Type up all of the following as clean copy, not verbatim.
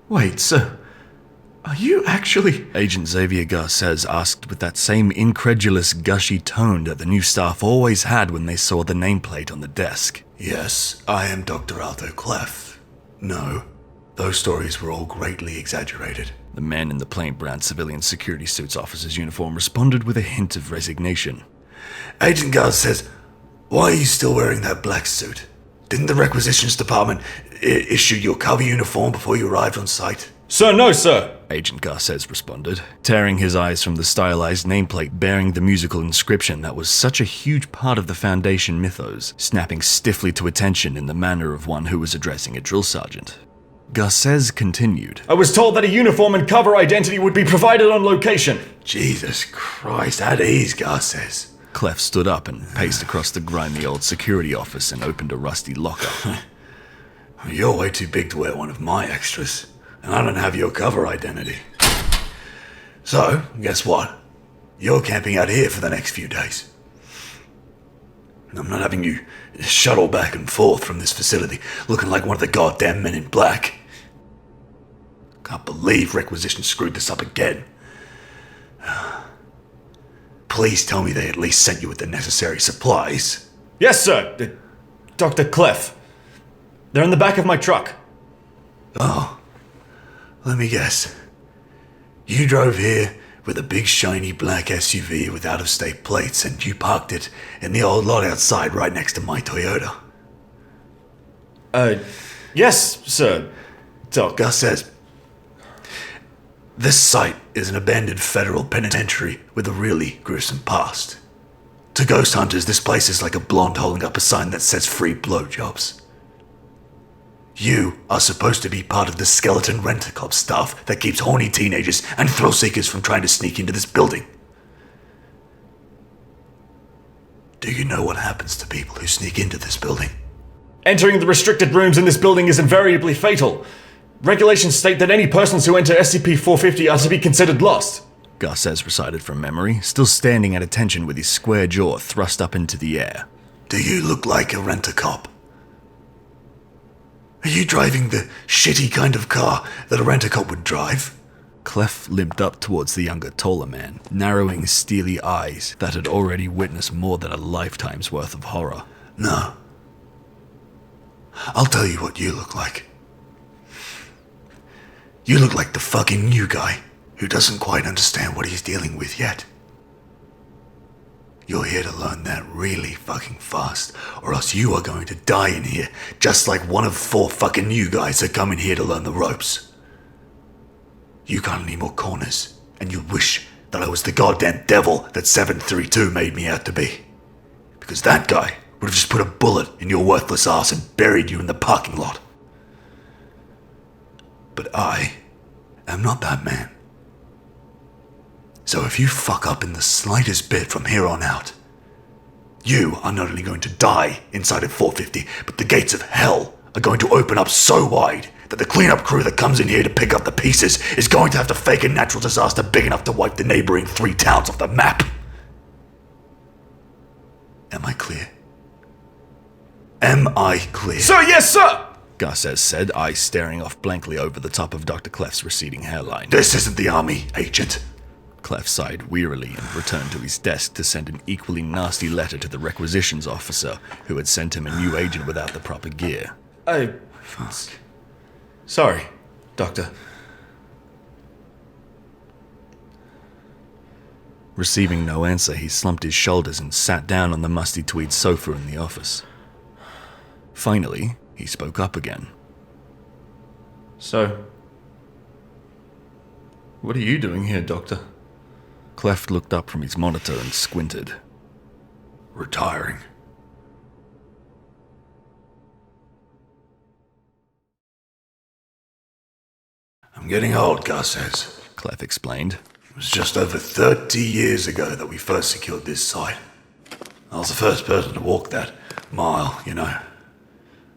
Wait, so... Are you actually... Agent Xavier Garces asked with that same incredulous, gushy tone that the new staff always had when they saw the nameplate on the desk. Yes, I am Dr. Alto Clef. No, those stories were all greatly exaggerated. The man in the plain brown civilian security suit's officer's uniform responded with a hint of resignation. Agent Garces, why are you still wearing that black suit? Didn't the requisitions department issue your cover uniform before you arrived on site? Sir, no, sir! Agent Garces responded, tearing his eyes from the stylized nameplate bearing the musical inscription that was such a huge part of the Foundation mythos, snapping stiffly to attention in the manner of one who was addressing a drill sergeant. Garces continued. I was told that a uniform and cover identity would be provided on location. Jesus Christ, at ease, Garces. Clef stood up and paced across the grimy old security office and opened a rusty locker. You're way too big to wear one of my extras, and I don't have your cover identity. So, guess what? You're camping out here for the next few days. I'm not having you shuttle back and forth from this facility looking like one of the goddamn men in black. Can't believe requisition screwed this up again. Please tell me they at least sent you with the necessary supplies. Yes, sir. Dr. Clef. They're in the back of my truck. Oh, let me guess. You drove here with a big shiny black SUV with out-of-state plates and you parked it in the old lot outside right next to my Toyota. Yes, sir. Doc. Gus says, this site is an abandoned federal penitentiary with a really gruesome past. To ghost hunters, this place is like a blonde holding up a sign that says free blowjobs. You are supposed to be part of the skeleton rent-a-cop staff that keeps horny teenagers and thrill-seekers from trying to sneak into this building. Do you know what happens to people who sneak into this building? Entering the restricted rooms in this building is invariably fatal. Regulations state that any persons who enter SCP-450 are to be considered lost. Garces recited from memory, still standing at attention with his square jaw thrust up into the air. Do you look like a rent-a-cop? Are you driving the shitty kind of car that a rent-a-cop would drive? Clef limped up towards the younger, taller man, narrowing steely eyes that had already witnessed more than a lifetime's worth of horror. No. I'll tell you what you look like. You look like the fucking new guy who doesn't quite understand what he's dealing with yet. You're here to learn that really fucking fast, or else you are going to die in here, just like one of 4 fucking new guys that come in here to learn the ropes. You can't any more corners, and you wish that I was the goddamn devil that 732 made me out to be. Because that guy would have just put a bullet in your worthless ass and buried you in the parking lot. But I am not that man. So if you fuck up in the slightest bit from here on out, you are not only going to die inside of 450, but the gates of hell are going to open up so wide that the cleanup crew that comes in here to pick up the pieces is going to have to fake a natural disaster big enough to wipe the neighboring 3 towns off the map. Am I clear? Am I clear? Sir, yes, sir! Garces said, eyes staring off blankly over the top of Dr. Clef's receding hairline. This isn't the army, Agent. Clef sighed wearily and returned to his desk to send an equally nasty letter to the requisitions officer who had sent him a new agent without the proper gear. Fuck. Sorry, Doctor. Receiving no answer, he slumped his shoulders and sat down on the musty tweed sofa in the office. Finally, he spoke up again. So, what are you doing here, Doctor? Clef looked up from his monitor and squinted. Retiring. I'm getting old, Gus says. Clef explained. It was just over 30 years ago that we first secured this site. I was the first person to walk that mile, you know.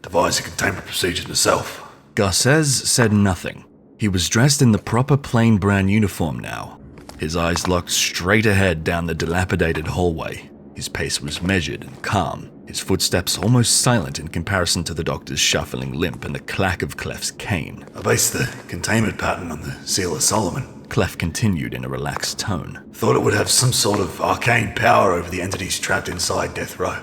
Devise the containment procedures myself. Garces said nothing. He was dressed in the proper plain brown uniform now. His eyes locked straight ahead down the dilapidated hallway. His pace was measured and calm. his footsteps almost silent in comparison to the doctor's shuffling limp and the clack of Clef's cane. I based the containment pattern on the Seal of Solomon. Clef continued in a relaxed tone. Thought it would have some sort of arcane power over the entities trapped inside Death Row.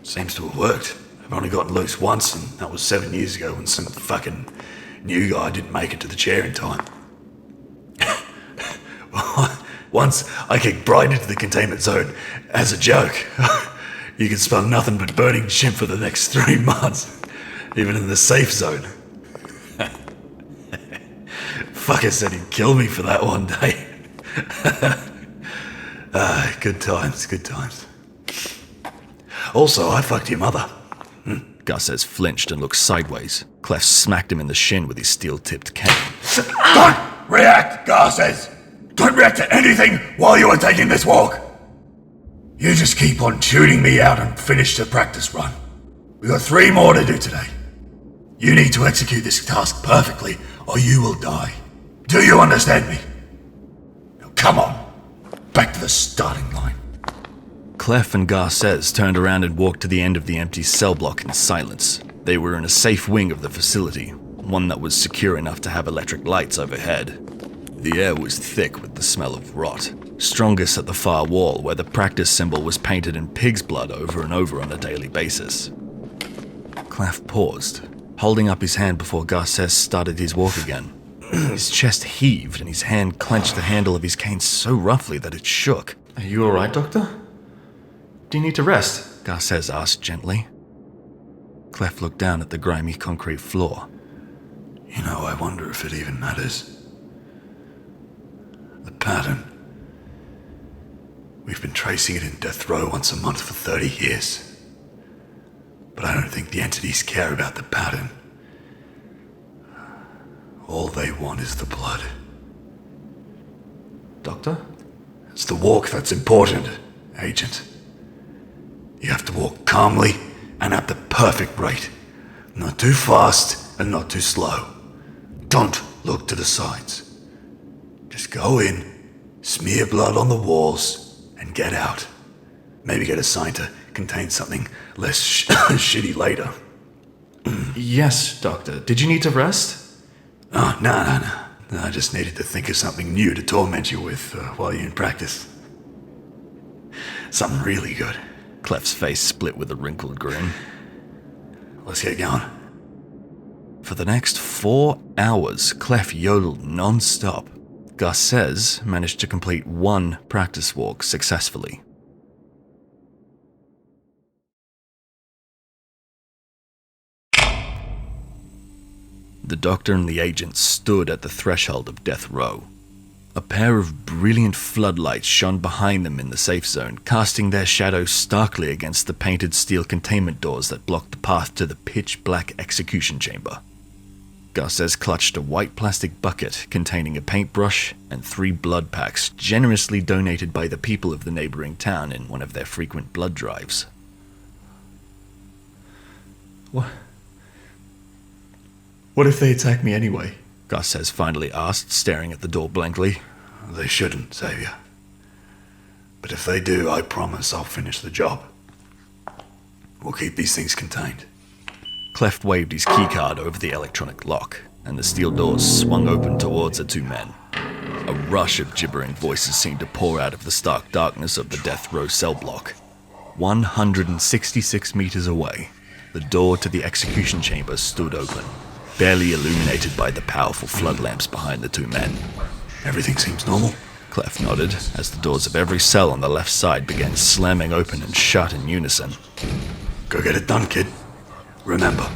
Seems to have worked. I've only gotten loose once, and that was 7 years ago when some fucking new guy didn't make it to the chair in time. Once I kicked Bright into the containment zone as a joke. You could smell nothing but burning shit for the next 3 months, even in the safe zone. Fucker said he'd kill me for that one day. Good times, good times. Also, I fucked your mother. Garces flinched and looked sideways. Clef smacked him in the shin with his steel-tipped cane. Don't react, Garces! Don't react to anything while you are taking this walk! You just keep on shooting me out and finish the practice run. We got 3 more to do today. You need to execute this task perfectly, or you will die. Do you understand me? Now come on, back to the starting line. Clef and Garces turned around and walked to the end of the empty cell block in silence. They were in a safe wing of the facility, one that was secure enough to have electric lights overhead. The air was thick with the smell of rot, strongest at the far wall where the practice symbol was painted in pig's blood over and over on a daily basis. Clef paused, holding up his hand before Garces started his walk again. His chest heaved and his hand clenched the handle of his cane so roughly that it shook. Are you alright, Doctor? Do you need to rest? Garces asked gently. Clef looked down at the grimy concrete floor. You know, I wonder if it even matters. The pattern. We've been tracing it in Death Row once a month for 30 years. But I don't think the entities care about the pattern. All they want is the blood. Doctor? It's the walk that's important, Agent. You have to walk calmly and at the perfect rate. Not too fast and not too slow. Don't look to the sides. Just go in, smear blood on the walls, and get out. Maybe get assigned to contain something less shitty later. Yes, Doctor. Did you need to rest? Oh, no. I just needed to think of something new to torment you with while you're in practice. Something really good. Clef's face split with a wrinkled grin. Let's get going. For the next 4 hours, Clef yodeled non-stop. Garces managed to complete 1 practice walk successfully. The doctor and the agent stood at the threshold of Death Row. A pair of brilliant floodlights shone behind them in the safe zone, casting their shadows starkly against the painted steel containment doors that blocked the path to the pitch-black execution chamber. Garces clutched a white plastic bucket containing a paintbrush and 3 blood packs generously donated by the people of the neighboring town in one of their frequent blood drives. What if they attack me anyway? Garces finally asked, staring at the door blankly. They shouldn't, Xavier. But if they do, I promise I'll finish the job. We'll keep these things contained. Clef waved his keycard over the electronic lock, and the steel doors swung open towards the 2 men. A rush of gibbering voices seemed to pour out of the stark darkness of the Death Row cell block. 166 meters away, the door to the execution chamber stood open, barely illuminated by the powerful flood lamps behind the 2 men. Everything seems normal. Clef nodded as the doors of every cell on the left side began slamming open and shut in unison. Go get it done, kid. Remember,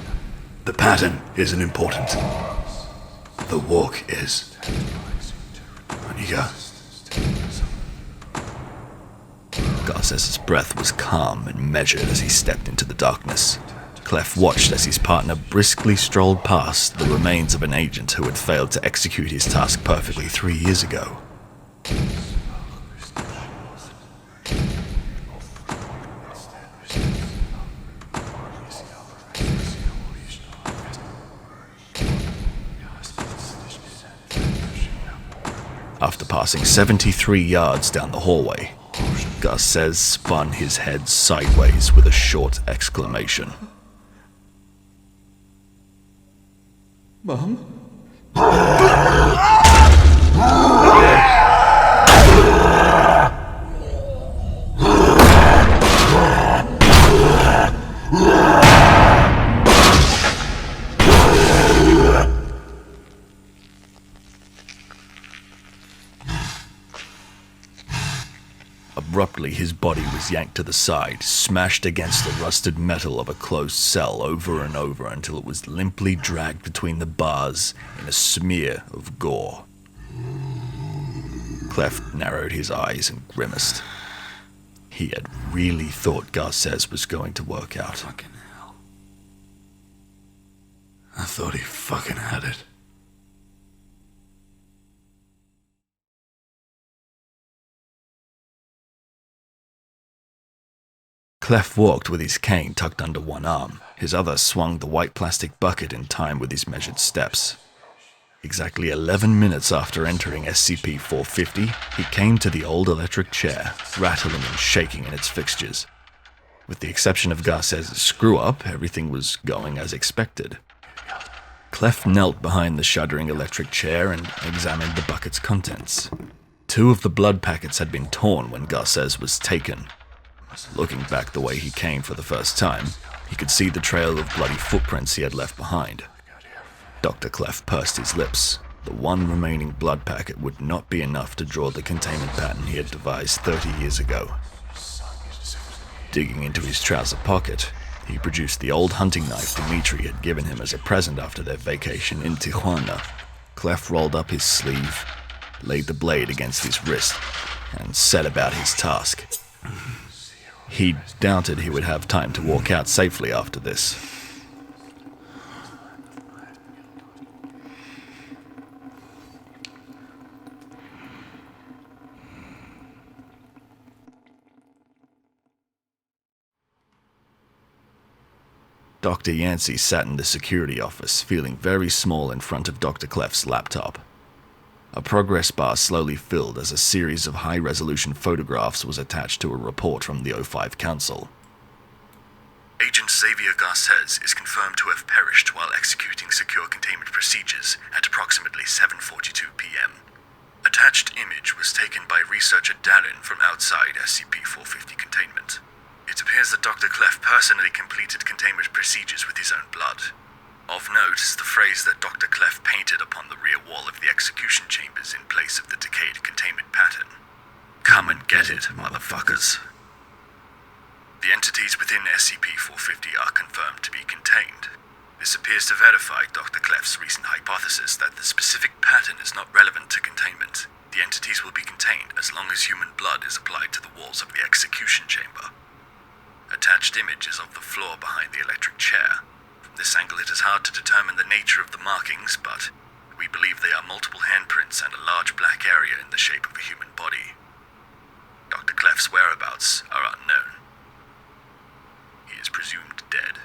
the pattern isn't important. The walk is. On you go. Garces' breath was calm and measured as he stepped into the darkness. Clef watched as his partner briskly strolled past the remains of an agent who had failed to execute his task perfectly 3 years ago. After passing 73 yards down the hallway, Garces spun his head sideways with a short exclamation. Mom? Abruptly, his body was yanked to the side, smashed against the rusted metal of a closed cell over and over until it was limply dragged between the bars in a smear of gore. Cleft narrowed his eyes and grimaced. He had really thought Garces was going to work out. Fucking hell. I thought he fucking had it. Clef walked with his cane tucked under one arm. His other swung the white plastic bucket in time with his measured steps. Exactly 11 minutes after entering SCP-450, he came to the old electric chair, rattling and shaking in its fixtures. With the exception of Garces' screw-up, everything was going as expected. Clef knelt behind the shuddering electric chair and examined the bucket's contents. 2 of the blood packets had been torn when Garces was taken. Looking back the way he came for the first time, he could see the trail of bloody footprints he had left behind. Dr. Clef pursed his lips. The one remaining blood packet would not be enough to draw the containment pattern he had devised 30 years ago. Digging into his trouser pocket, he produced the old hunting knife Dimitri had given him as a present after their vacation in Tijuana. Clef rolled up his sleeve, laid the blade against his wrist, and set about his task. He doubted he would have time to walk out safely after this. Dr. Yancey sat in the security office, feeling very small in front of Dr. Clef's laptop. A progress bar slowly filled as a series of high-resolution photographs was attached to a report from the O5 Council. Agent Xavier Garces is confirmed to have perished while executing secure containment procedures at approximately 7:42 p.m. Attached image was taken by researcher Darren from outside SCP-450 containment. It appears that Dr. Clef personally completed containment procedures with his own blood. Of note is the phrase that Dr. Clef painted upon the rear wall of the execution chambers in place of the decayed containment pattern. "Come and get it, motherfuckers." The entities within SCP-450 are confirmed to be contained. This appears to verify Dr. Clef's recent hypothesis that the specific pattern is not relevant to containment. The entities will be contained as long as human blood is applied to the walls of the execution chamber. Attached image is of the floor behind the electric chair. From this angle it is hard to determine the nature of the markings, but we believe they are multiple handprints and a large black area in the shape of a human body. Dr. Clef's whereabouts are unknown. He is presumed dead.